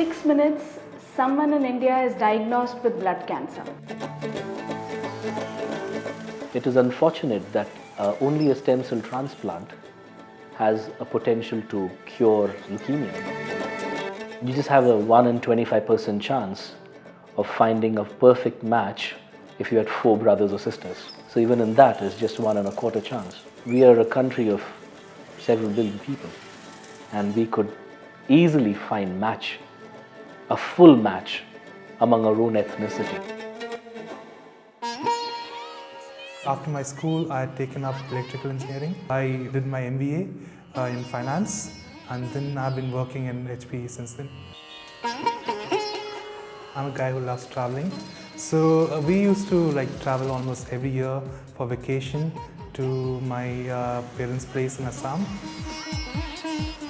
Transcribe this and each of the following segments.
6 minutes, someone in India is diagnosed with blood cancer. It is unfortunate that only a stem cell transplant has a potential to cure leukemia. You just have a 1 in 25% chance of finding a perfect match if you had 4 brothers or sisters. So even in that, it's just 1 1/4 chance. We are a country of several billion people, and we could easily find a full match among our own ethnicity. After my school, I had taken up electrical engineering. I did my MBA in finance, and then I've been working in HP since then. I'm a guy who loves traveling. So we used to travel almost every year for vacation to my parents' place in Assam.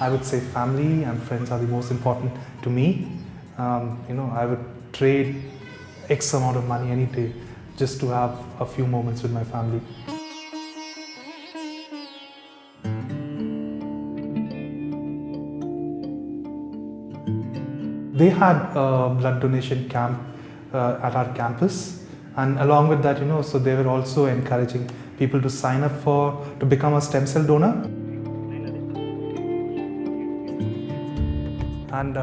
I would say family and friends are the most important to me. I would trade X amount of money any day just to have a few moments with my family. They had a blood donation camp at our campus, and along with that, so they were also encouraging people to sign up to become a stem cell donor. And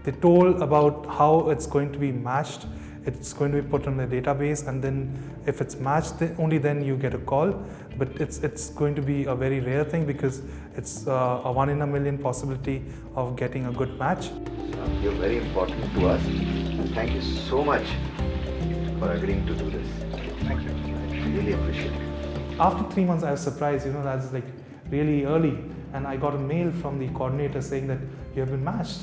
they told about how it's going to be matched. It's going to be put on the database, and then if it's matched, only then you get a call. But it's going to be a very rare thing because it's a 1 in a million possibility of getting a good match. You're very important to us, and thank you so much for agreeing to do this. Thank you. I really appreciate it. After 3 months, I was surprised, that's really early. And I got a mail from the coordinator saying that you have been matched.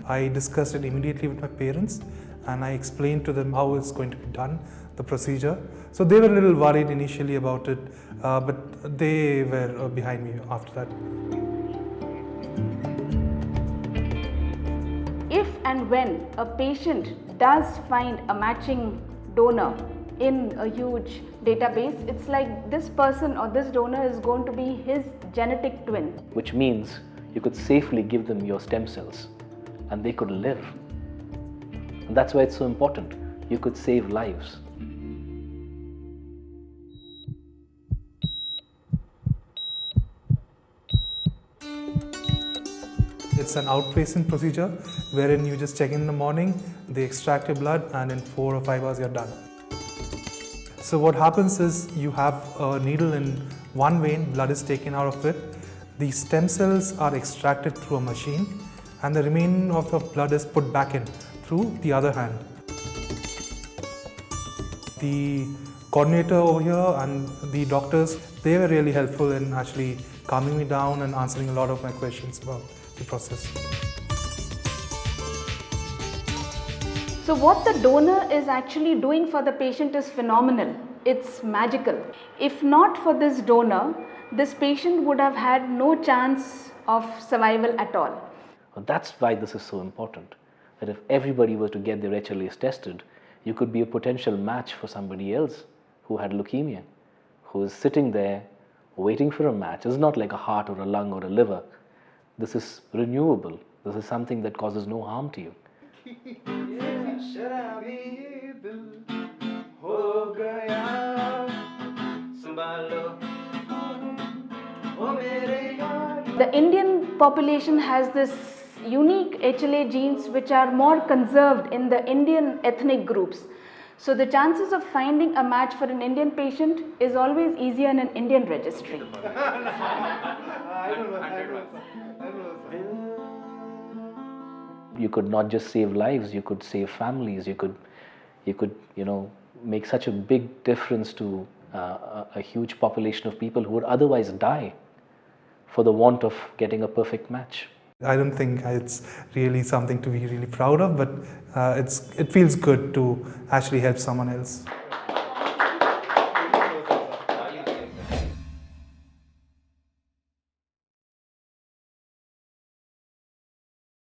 I discussed it immediately with my parents, and I explained to them how it's going to be done, the procedure. So they were a little worried initially about it, but they were behind me after that. If and when a patient does find a matching donor in a huge database, it's like this person or this donor is going to be his genetic twin. Which means you could safely give them your stem cells and they could live. And that's why it's so important. You could save lives. It's an outpatient procedure wherein you just check in the morning, they extract your blood, and in 4 or 5 hours you're done. So what happens is you have a needle in one vein, blood is taken out of it. The stem cells are extracted through a machine, and the remaining of the blood is put back in through the other hand. The coordinator over here and the doctors, they were really helpful in actually calming me down and answering a lot of my questions about the process. So what the donor is actually doing for the patient is phenomenal. It's magical. If not for this donor, this patient would have had no chance of survival at all. Well, that's why this is so important. That if everybody were to get their HLAs tested, you could be a potential match for somebody else who had leukemia, who is sitting there waiting for a match. It's not like a heart or a lung or a liver. This is renewable. This is something that causes no harm to you. The Indian population has this unique HLA genes which are more conserved in the Indian ethnic groups. So the chances of finding a match for an Indian patient is always easier in an Indian registry. You could not just save lives, you could save families, you could make such a big difference to a huge population of people who would otherwise die for the want of getting a perfect match. I don't think it's really something to be really proud of, but it feels good to actually help someone else.